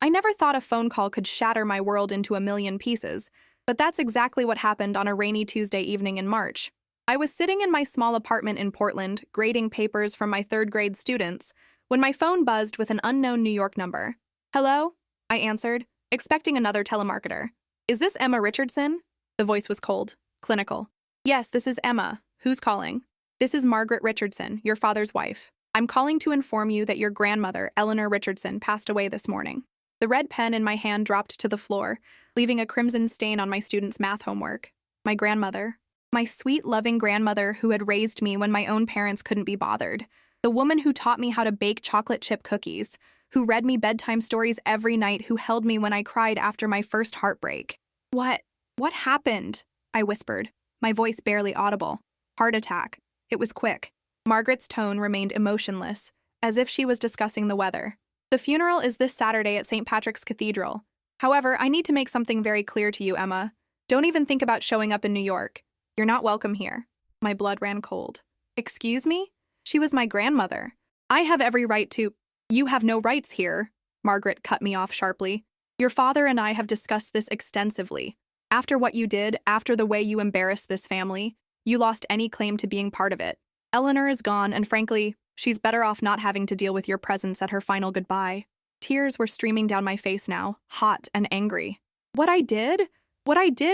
I never thought a phone call could shatter my world into a million pieces, but that's exactly what happened on a rainy Tuesday evening in March. I was sitting in my small apartment in Portland, grading papers from my third-grade students, when my phone buzzed with an unknown New York number. "Hello?" I answered, expecting another telemarketer. "Is this Emma Richardson?" The voice was cold, clinical. "Yes, this is Emma. Who's calling?" "This is Margaret Richardson, your father's wife. I'm calling to inform you that your grandmother, Eleanor Richardson, passed away this morning." The red pen in my hand dropped to the floor, leaving a crimson stain on my student's math homework. My grandmother. My sweet, loving grandmother who had raised me when my own parents couldn't be bothered. The woman who taught me how to bake chocolate chip cookies, who read me bedtime stories every night, who held me when I cried after my first heartbreak. What happened?" I whispered, my voice barely audible. "Heart attack." It was quick. Margaret's tone remained emotionless, as if she was discussing the weather. "The funeral is this Saturday at St. Patrick's Cathedral. However, I need to make something very clear to you, Emma. Don't even think about showing up in New York. You're not welcome here." My blood ran cold. "Excuse me?" She was my grandmother. "I have every right to—" "You have no rights here," Margaret cut me off sharply. "Your father and I have discussed this extensively. After what you did, after the way you embarrassed this family, you lost any claim to being part of it. Eleanor is gone, and frankly, she's better off not having to deal with your presence at her final goodbye." Tears were streaming down my face now, hot and angry. What I did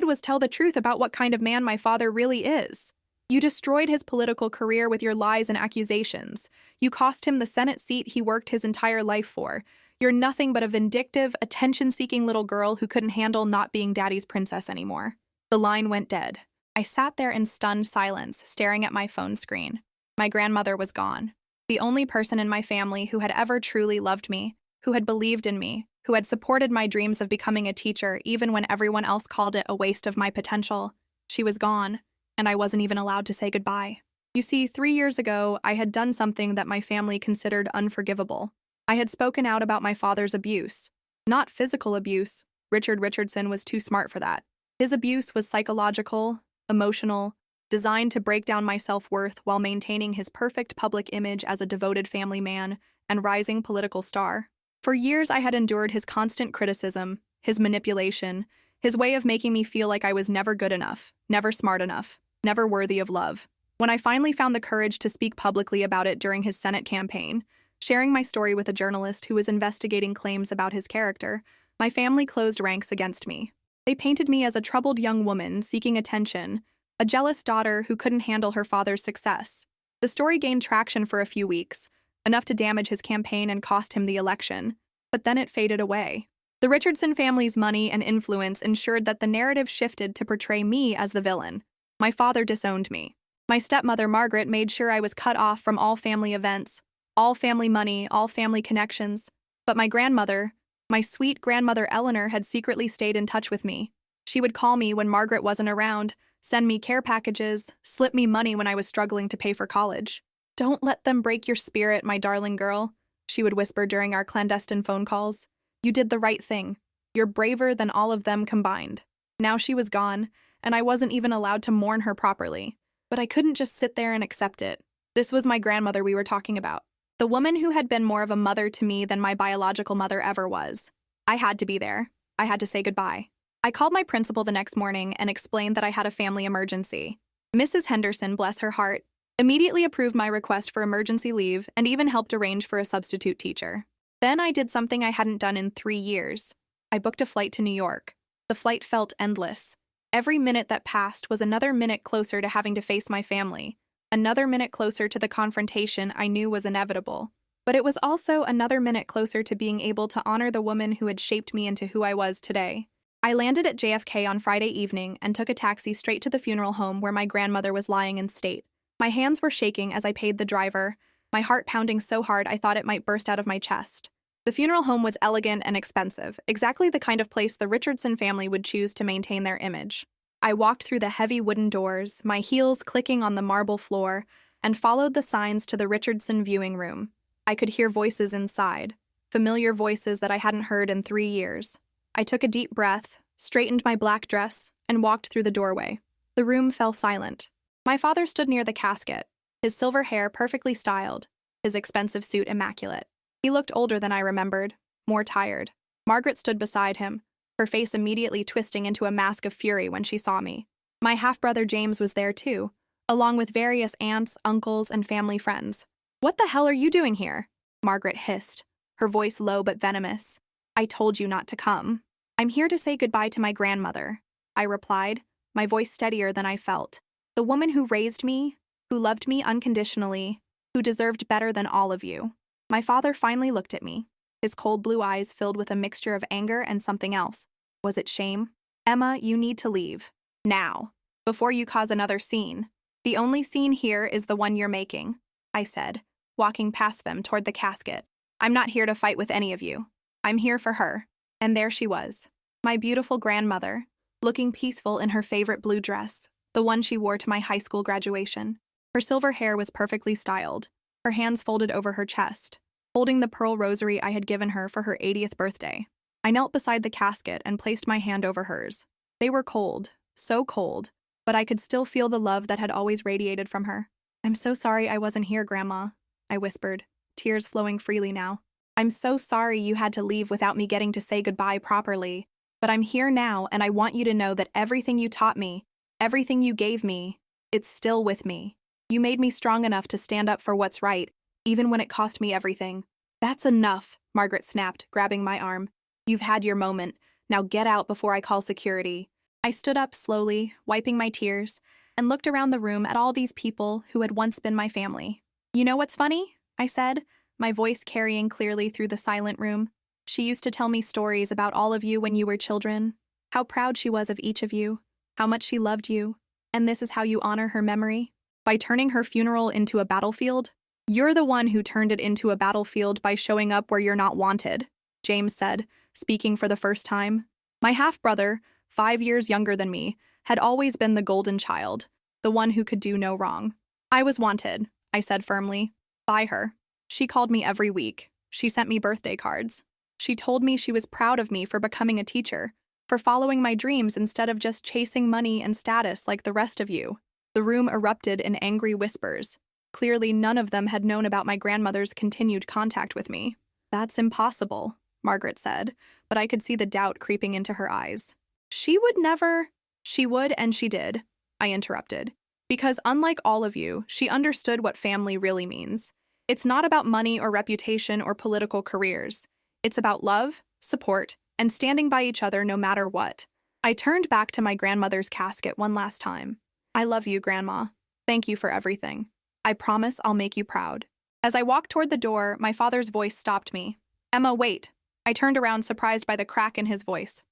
was tell the truth about what kind of man my father really is. You destroyed his political career with your lies and accusations. You cost him the Senate seat he worked his entire life for. You're nothing but a vindictive, attention-seeking little girl who couldn't handle not being daddy's princess anymore. The line went dead. I sat there in stunned silence, staring at my phone screen. My grandmother was gone. The only person in my family who had ever truly loved me, who had believed in me, who had supported my dreams of becoming a teacher even when everyone else called it a waste of my potential. She was gone, and I wasn't even allowed to say goodbye. You see, 3 years ago, I had done something that my family considered unforgivable. I had spoken out about my father's abuse. Not physical abuse. Richard Richardson was too smart for that. His abuse was psychological, emotional, designed to break down my self-worth while maintaining his perfect public image as a devoted family man and rising political star. For years, I had endured his constant criticism, his manipulation, his way of making me feel like I was never good enough, never smart enough, never worthy of love. When I finally found the courage to speak publicly about it during his Senate campaign, sharing my story with a journalist who was investigating claims about his character, my family closed ranks against me. They painted me as a troubled young woman seeking attention, a jealous daughter who couldn't handle her father's success. The story gained traction for a few weeks, enough to damage his campaign and cost him the election, but then it faded away. The Richardson family's money and influence ensured that the narrative shifted to portray me as the villain. My father disowned me. My stepmother, Margaret, made sure I was cut off from all family events, all family money, all family connections. But my grandmother, my sweet grandmother Eleanor, had secretly stayed in touch with me. She would call me when Margaret wasn't around, send me care packages, slip me money when I was struggling to pay for college. "Don't let them break your spirit, my darling girl," she would whisper during our clandestine phone calls. "You did the right thing. You're braver than all of them combined." Now she was gone, and I wasn't even allowed to mourn her properly. But I couldn't just sit there and accept it. This was my grandmother we were talking about. The woman who had been more of a mother to me than my biological mother ever was. I had to be there. I had to say goodbye. I called my principal the next morning and explained that I had a family emergency. Mrs. Henderson, bless her heart, immediately approved my request for emergency leave and even helped arrange for a substitute teacher. Then I did something I hadn't done in 3 years. I booked a flight to New York. The flight felt endless. Every minute that passed was another minute closer to having to face my family, another minute closer to the confrontation I knew was inevitable. But it was also another minute closer to being able to honor the woman who had shaped me into who I was today. I landed at JFK on Friday evening and took a taxi straight to the funeral home where my grandmother was lying in state. My hands were shaking as I paid the driver, my heart pounding so hard I thought it might burst out of my chest. The funeral home was elegant and expensive, exactly the kind of place the Richardson family would choose to maintain their image. I walked through the heavy wooden doors, my heels clicking on the marble floor, and followed the signs to the Richardson viewing room. I could hear voices inside, familiar voices that I hadn't heard in 3 years. I took a deep breath, straightened my black dress, and walked through the doorway. The room fell silent. My father stood near the casket, his silver hair perfectly styled, his expensive suit immaculate. He looked older than I remembered, more tired. Margaret stood beside him, her face immediately twisting into a mask of fury when she saw me. My half-brother James was there too, along with various aunts, uncles, and family friends. "What the hell are you doing here?" Margaret hissed, her voice low but venomous. "I told you not to come." "I'm here to say goodbye to my grandmother," I replied, my voice steadier than I felt. "The woman who raised me, who loved me unconditionally, who deserved better than all of you." My father finally looked at me, his cold blue eyes filled with a mixture of anger and something else. Was it shame? "Emma, you need to leave. Now. Before you cause another scene. The only scene here is the one you're making," I said, walking past them toward the casket. "I'm not here to fight with any of you. I'm here for her." And there she was, my beautiful grandmother, looking peaceful in her favorite blue dress, the one she wore to my high school graduation. Her silver hair was perfectly styled, her hands folded over her chest, holding the pearl rosary I had given her for her 80th birthday. I knelt beside the casket and placed my hand over hers. They were cold, so cold, but I could still feel the love that had always radiated from her. "I'm so sorry I wasn't here, Grandma," I whispered, tears flowing freely now. "I'm so sorry you had to leave without me getting to say goodbye properly. But I'm here now, and I want you to know that everything you taught me, everything you gave me, it's still with me. You made me strong enough to stand up for what's right, even when it cost me everything." "That's enough," Margaret snapped, grabbing my arm. "You've had your moment. Now get out before I call security." I stood up slowly, wiping my tears, and looked around the room at all these people who had once been my family. "You know what's funny?" I said, my voice carrying clearly through the silent room. "She used to tell me stories about all of you when you were children, how proud she was of each of you, how much she loved you, and this is how you honor her memory? By turning her funeral into a battlefield? You're the one who turned it into a battlefield by showing up where you're not wanted," James said, speaking for the first time. My half-brother, 5 years younger than me, had always been the golden child, the one who could do no wrong. "I was wanted," I said firmly, "by her. She called me every week. She sent me birthday cards. She told me she was proud of me for becoming a teacher, for following my dreams instead of just chasing money and status like the rest of you." The room erupted in angry whispers. Clearly, none of them had known about my grandmother's continued contact with me. "That's impossible," Margaret said, but I could see the doubt creeping into her eyes. "She would never—" "She would and she did," I interrupted. "Because unlike all of you, she understood what family really means. It's not about money or reputation or political careers. It's about love, support, and standing by each other no matter what." I turned back to my grandmother's casket one last time. "I love you, Grandma. Thank you for everything. I promise I'll make you proud." As I walked toward the door, my father's voice stopped me. "Emma, wait." I turned around, surprised by the crack in his voice.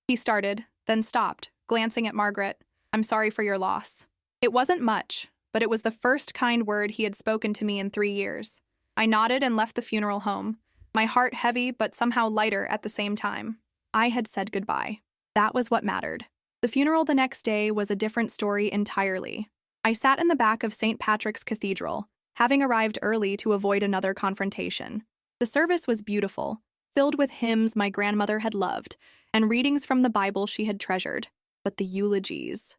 He started, then stopped, glancing at Margaret. "I'm sorry for your loss." It wasn't much, but it was the first kind word he had spoken to me in 3 years. I nodded and left the funeral home, my heart heavy but somehow lighter at the same time. I had said goodbye. That was what mattered. The funeral the next day was a different story entirely. I sat in the back of St. Patrick's Cathedral, having arrived early to avoid another confrontation. The service was beautiful, filled with hymns my grandmother had loved, and readings from the Bible she had treasured. But the eulogies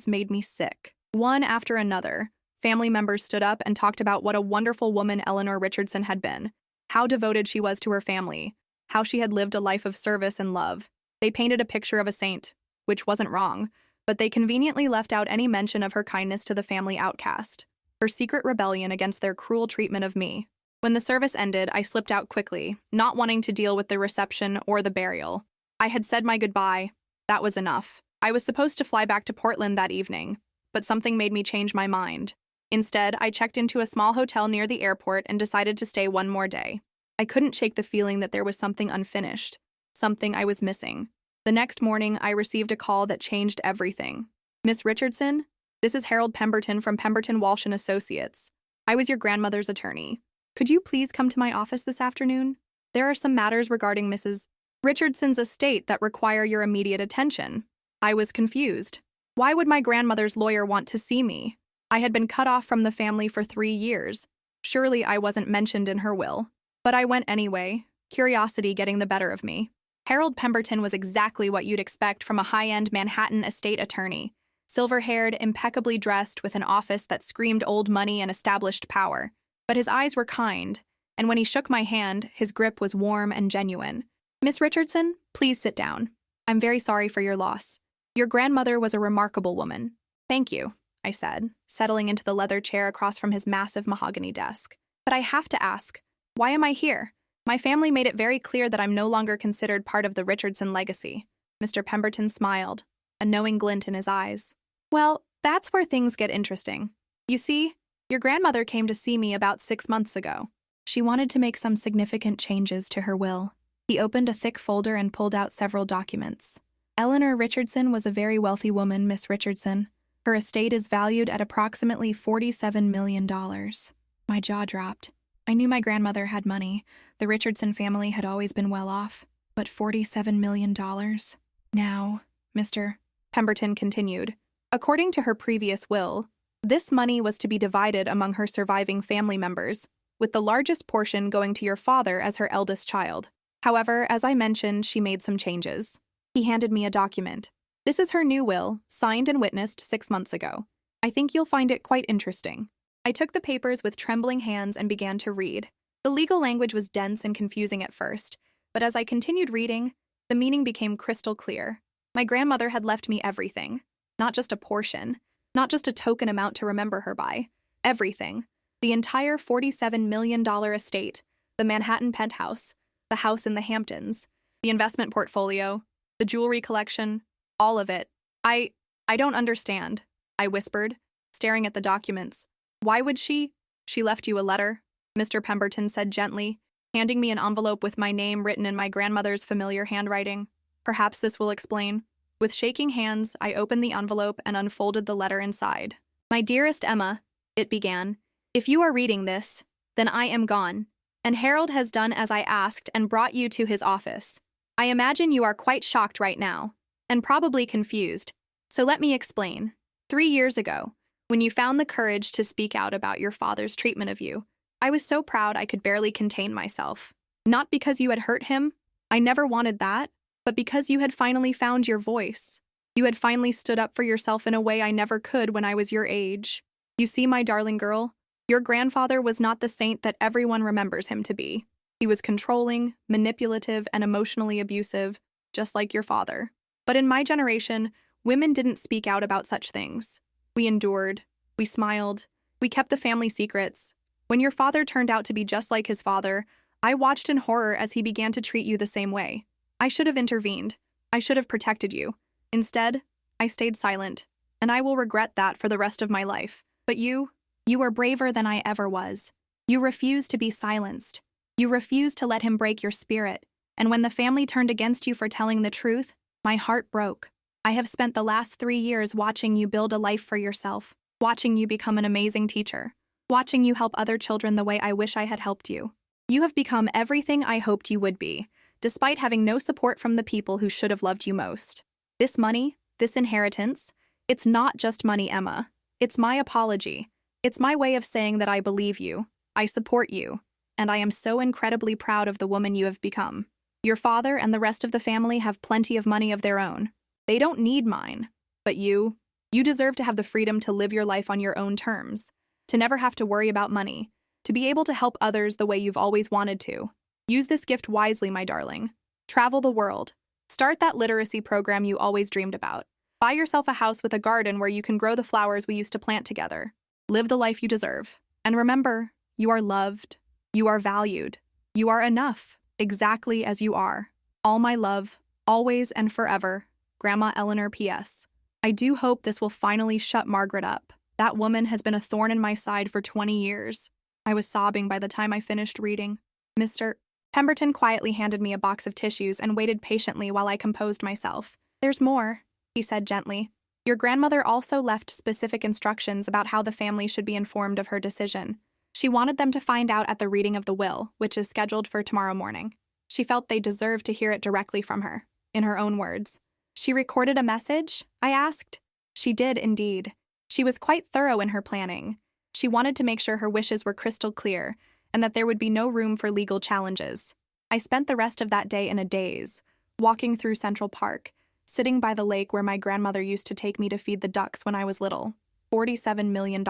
made me sick. One after another, family members stood up and talked about what a wonderful woman Eleanor Richardson had been, how devoted she was to her family, how she had lived a life of service and love. They painted a picture of a saint, which wasn't wrong, but they conveniently left out any mention of her kindness to the family outcast, her secret rebellion against their cruel treatment of me. When the service ended, I slipped out quickly, not wanting to deal with the reception or the burial. I had said my goodbye. That was enough. I was supposed to fly back to Portland that evening, but something made me change my mind. Instead, I checked into a small hotel near the airport and decided to stay one more day. I couldn't shake the feeling that there was something unfinished, something I was missing. The next morning, I received a call that changed everything. "Miss Richardson, this is Harold Pemberton from Pemberton Walsh & Associates. I was your grandmother's attorney. Could you please come to my office this afternoon? There are some matters regarding Mrs. Richardson's estate that require your immediate attention." I was confused. Why would my grandmother's lawyer want to see me? I had been cut off from the family for 3 years. Surely I wasn't mentioned in her will. But I went anyway, curiosity getting the better of me. Harold Pemberton was exactly what you'd expect from a high-end Manhattan estate attorney. Silver-haired, impeccably dressed, with an office that screamed old money and established power. But his eyes were kind, and when he shook my hand, his grip was warm and genuine. "Miss Richardson, please sit down. I'm very sorry for your loss. Your grandmother was a remarkable woman." "Thank you," I said, settling into the leather chair across from his massive mahogany desk. "But I have to ask, why am I here? My family made it very clear that I'm no longer considered part of the Richardson legacy." Mr. Pemberton smiled, a knowing glint in his eyes. "Well, that's where things get interesting. You see, your grandmother came to see me about 6 months ago. She wanted to make some significant changes to her will." He opened a thick folder and pulled out several documents. "Eleanor Richardson was a very wealthy woman, Miss Richardson. Her estate is valued at approximately $47 million. My jaw dropped. I knew my grandmother had money. The Richardson family had always been well off. But $47 million? Now, Mr. Pemberton continued, according to her previous will, this money was to be divided among her surviving family members, with the largest portion going to your father as her eldest child. However, as I mentioned, she made some changes." He handed me a document. "This is her new will, signed and witnessed 6 months ago. I think you'll find it quite interesting." I took the papers with trembling hands and began to read. The legal language was dense and confusing at first, but as I continued reading, the meaning became crystal clear. My grandmother had left me everything. Not just a portion, not just a token amount to remember her by. Everything. The entire $47 million estate, the Manhattan penthouse, the house in the Hamptons, the investment portfolio, the jewelry collection, all of it. I don't understand," I whispered, staring at the documents. "Why would she?" "She left you a letter," Mr. Pemberton said gently, handing me an envelope with my name written in my grandmother's familiar handwriting. "Perhaps this will explain." With shaking hands, I opened the envelope and unfolded the letter inside. "My dearest Emma," it began, "if you are reading this, then I am gone, and Harold has done as I asked and brought you to his office. I imagine you are quite shocked right now, and probably confused. So let me explain. 3 years ago, when you found the courage to speak out about your father's treatment of you, I was so proud I could barely contain myself. Not because you had hurt him, I never wanted that, but because you had finally found your voice. You had finally stood up for yourself in a way I never could when I was your age. You see, my darling girl, your grandfather was not the saint that everyone remembers him to be. He was controlling, manipulative, and emotionally abusive, just like your father. But in my generation, women didn't speak out about such things. We endured, we smiled, we kept the family secrets. When your father turned out to be just like his father, I watched in horror as he began to treat you the same way. I should have intervened. I should have protected you. Instead, I stayed silent, and I will regret that for the rest of my life. But you were braver than I ever was. You refused to be silenced. You refused to let him break your spirit. And when the family turned against you for telling the truth, my heart broke. I have spent the last 3 years watching you build a life for yourself, watching you become an amazing teacher, watching you help other children the way I wish I had helped you. You have become everything I hoped you would be, despite having no support from the people who should have loved you most. This money, this inheritance, it's not just money, Emma. It's my apology. It's my way of saying that I believe you, I support you, and I am so incredibly proud of the woman you have become. Your father and the rest of the family have plenty of money of their own. They don't need mine. But you deserve to have the freedom to live your life on your own terms, to never have to worry about money, to be able to help others the way you've always wanted to. Use this gift wisely, my darling. Travel the world. Start that literacy program you always dreamed about. Buy yourself a house with a garden where you can grow the flowers we used to plant together. Live the life you deserve. And remember, you are loved. You are valued. You are enough, exactly as you are. All my love, always and forever. Grandma Eleanor P.S. I do hope this will finally shut Margaret up. That woman has been a thorn in my side for 20 years. I was sobbing by the time I finished reading. Mr. Pemberton quietly handed me a box of tissues and waited patiently while I composed myself. "There's more," he said gently. "Your grandmother also left specific instructions about how the family should be informed of her decision. She wanted them to find out at the reading of the will, which is scheduled for tomorrow morning. She felt they deserved to hear it directly from her, in her own words." "She recorded a message?" I asked. "She did, indeed. She was quite thorough in her planning. She wanted to make sure her wishes were crystal clear, and that there would be no room for legal challenges. I spent the rest of that day in a daze, walking through Central Park, sitting by the lake where my grandmother used to take me to feed the ducks when I was little. $47 million.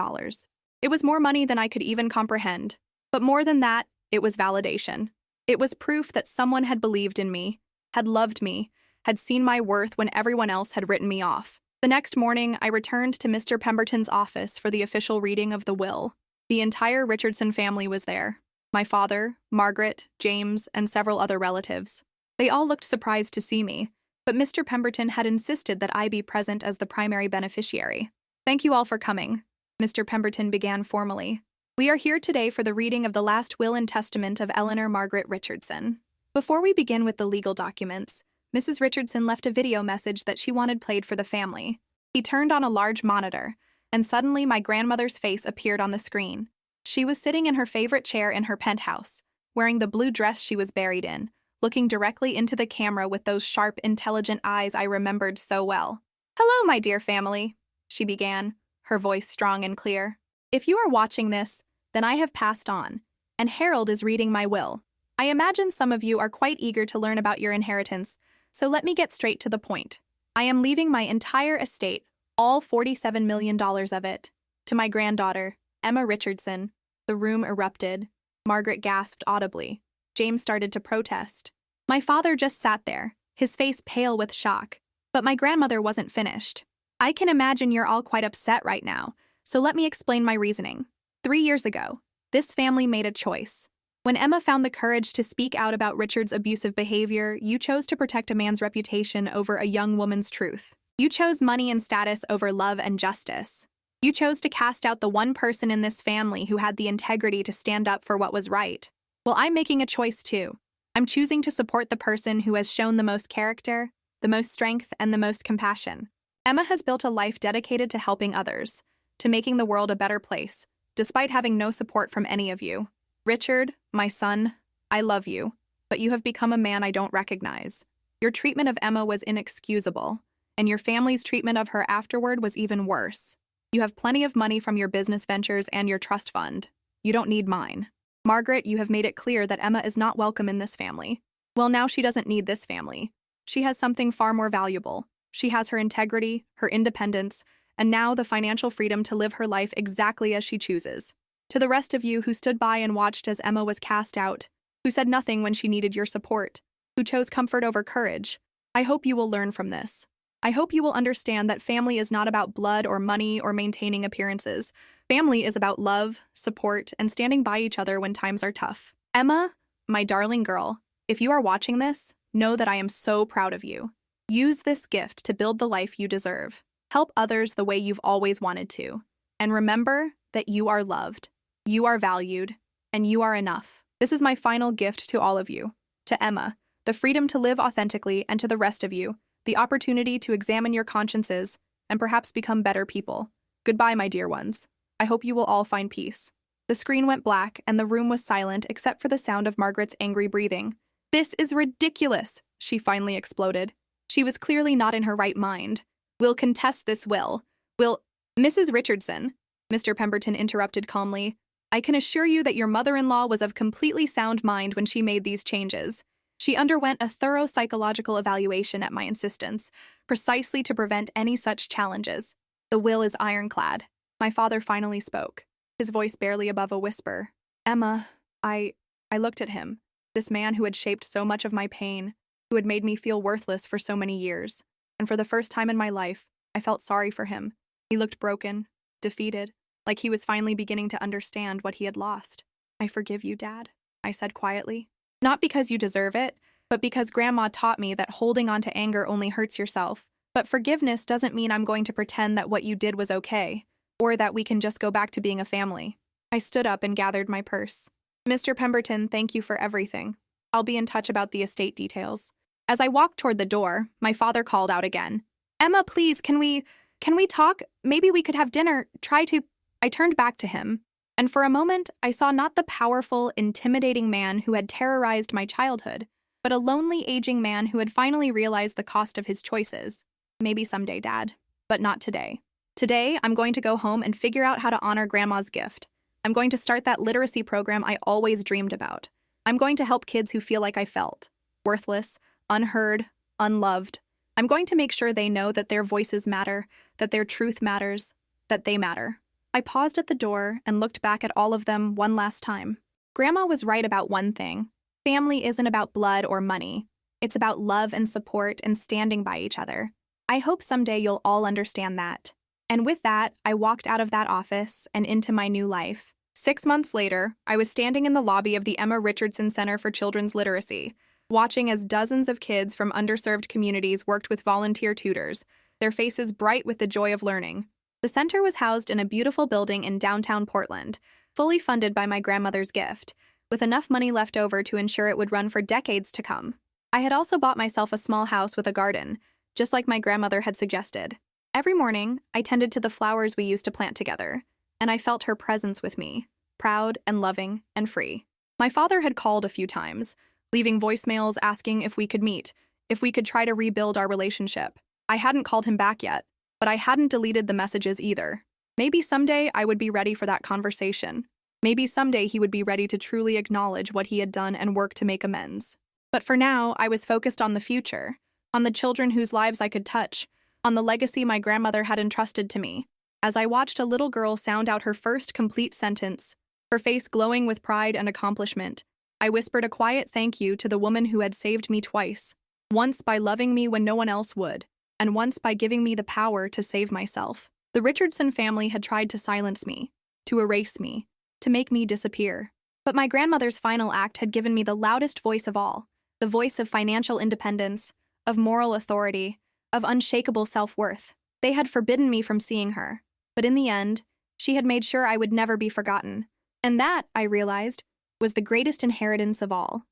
It was more money than I could even comprehend. But more than that, It was validation. It was proof that someone had believed in me, had loved me, had seen my worth when everyone else had written me off. The next morning, I returned to Mr. Pemberton's office for the official reading of the will. The entire Richardson family was there. My father, Margaret, James, and several other relatives. They all looked surprised to see me, but Mr. Pemberton had insisted that I be present as the primary beneficiary. "Thank you all for coming," Mr. Pemberton began formally. "We are here today for the reading of the last will and testament of Eleanor Margaret Richardson. Before we begin with the legal documents, Mrs. Richardson left a video message that she wanted played for the family." He turned on a large monitor, and suddenly my grandmother's face appeared on the screen. She was sitting in her favorite chair in her penthouse, wearing the blue dress she was buried in, looking directly into the camera with those sharp, intelligent eyes I remembered so well. "Hello, my dear family," she began, her voice strong and clear. "If you are watching this, then I have passed on, and Harold is reading my will. I imagine some of you are quite eager to learn about your inheritance, so let me get straight to the point. I am leaving my entire estate, all $47 million of it, to my granddaughter, Emma Richardson." The room erupted. Margaret gasped audibly. James started to protest. My father just sat there, his face pale with shock. But my grandmother wasn't finished. "I can imagine you're all quite upset right now, so let me explain my reasoning. 3 years ago, this family made a choice. When Emma found the courage to speak out about Richard's abusive behavior, you chose to protect a man's reputation over a young woman's truth. You chose money and status over love and justice. You chose to cast out the one person in this family who had the integrity to stand up for what was right. Well, I'm making a choice too. I'm choosing to support the person who has shown the most character, the most strength, and the most compassion. Emma has built a life dedicated to helping others, to making the world a better place, despite having no support from any of you. Richard, my son, I love you, but you have become a man I don't recognize. Your treatment of Emma was inexcusable, and your family's treatment of her afterward was even worse. You have plenty of money from your business ventures and your trust fund. You don't need mine. Margaret, you have made it clear that Emma is not welcome in this family. Well, now she doesn't need this family. She has something far more valuable. She has her integrity, her independence, and now the financial freedom to live her life exactly as she chooses. To the rest of you who stood by and watched as Emma was cast out, who said nothing when she needed your support, who chose comfort over courage, I hope you will learn from this. I hope you will understand that family is not about blood or money or maintaining appearances. Family is about love, support, and standing by each other when times are tough. Emma, my darling girl, if you are watching this, know that I am so proud of you. Use this gift to build the life you deserve. Help others the way you've always wanted to. And remember that you are loved, you are valued, and you are enough. This is my final gift to all of you. To Emma, the freedom to live authentically, and to the rest of you, the opportunity to examine your consciences and perhaps become better people. Goodbye, my dear ones. I hope you will all find peace. The screen went black and the room was silent except for the sound of Margaret's angry breathing. "This is ridiculous," she finally exploded. She was clearly not in her right mind. "We'll contest this will. Mrs. Richardson," Mr. Pemberton interrupted calmly, "I can assure you that your mother-in-law was of completely sound mind when she made these changes. She underwent a thorough psychological evaluation at my insistence, precisely to prevent any such challenges. The will is ironclad." My father finally spoke, his voice barely above a whisper. "Emma, I looked at him, this man who had shaped so much of my pain, who had made me feel worthless for so many years, and for the first time in my life, I felt sorry for him. He looked broken, defeated, like he was finally beginning to understand what he had lost. I forgive you, Dad," I said quietly. "Not because you deserve it, but because Grandma taught me that holding on to anger only hurts yourself. But forgiveness doesn't mean I'm going to pretend that what you did was okay, or that we can just go back to being a family." I stood up and gathered my purse. "Mr. Pemberton, thank you for everything. I'll be in touch about the estate details." As I walked toward the door, my father called out again. "Emma, please, can we talk? Maybe we could have dinner, I turned back to him, and for a moment I saw not the powerful, intimidating man who had terrorized my childhood, but a lonely, aging man who had finally realized the cost of his choices. "Maybe someday, Dad, but not today. Today, I'm going to go home and figure out how to honor Grandma's gift. I'm going to start that literacy program I always dreamed about. I'm going to help kids who feel like I felt, worthless, unheard, unloved. I'm going to make sure they know that their voices matter, that their truth matters, that they matter." I paused at the door and looked back at all of them one last time. Grandma was right about one thing. Family isn't about blood or money. It's about love and support and standing by each other. I hope someday you'll all understand that. And with that, I walked out of that office and into my new life. 6 months later, I was standing in the lobby of the Emma Richardson Center for Children's Literacy, watching as dozens of kids from underserved communities worked with volunteer tutors, their faces bright with the joy of learning. The center was housed in a beautiful building in downtown Portland, fully funded by my grandmother's gift, with enough money left over to ensure it would run for decades to come. I had also bought myself a small house with a garden, just like my grandmother had suggested. Every morning, I tended to the flowers we used to plant together, and I felt her presence with me, proud and loving and free. My father had called a few times, leaving voicemails asking if we could meet, if we could try to rebuild our relationship. I hadn't called him back yet, but I hadn't deleted the messages either. Maybe someday I would be ready for that conversation. Maybe someday he would be ready to truly acknowledge what he had done and work to make amends. But for now, I was focused on the future, on the children whose lives I could touch, on the legacy my grandmother had entrusted to me. As I watched a little girl sound out her first complete sentence, her face glowing with pride and accomplishment, I whispered a quiet thank you to the woman who had saved me twice, once by loving me when no one else would, and once by giving me the power to save myself. The Richardson family had tried to silence me, to erase me, to make me disappear. But my grandmother's final act had given me the loudest voice of all, the voice of financial independence, of moral authority, of unshakable self-worth. They had forbidden me from seeing her, but in the end, she had made sure I would never be forgotten. And that, I realized, was the greatest inheritance of all.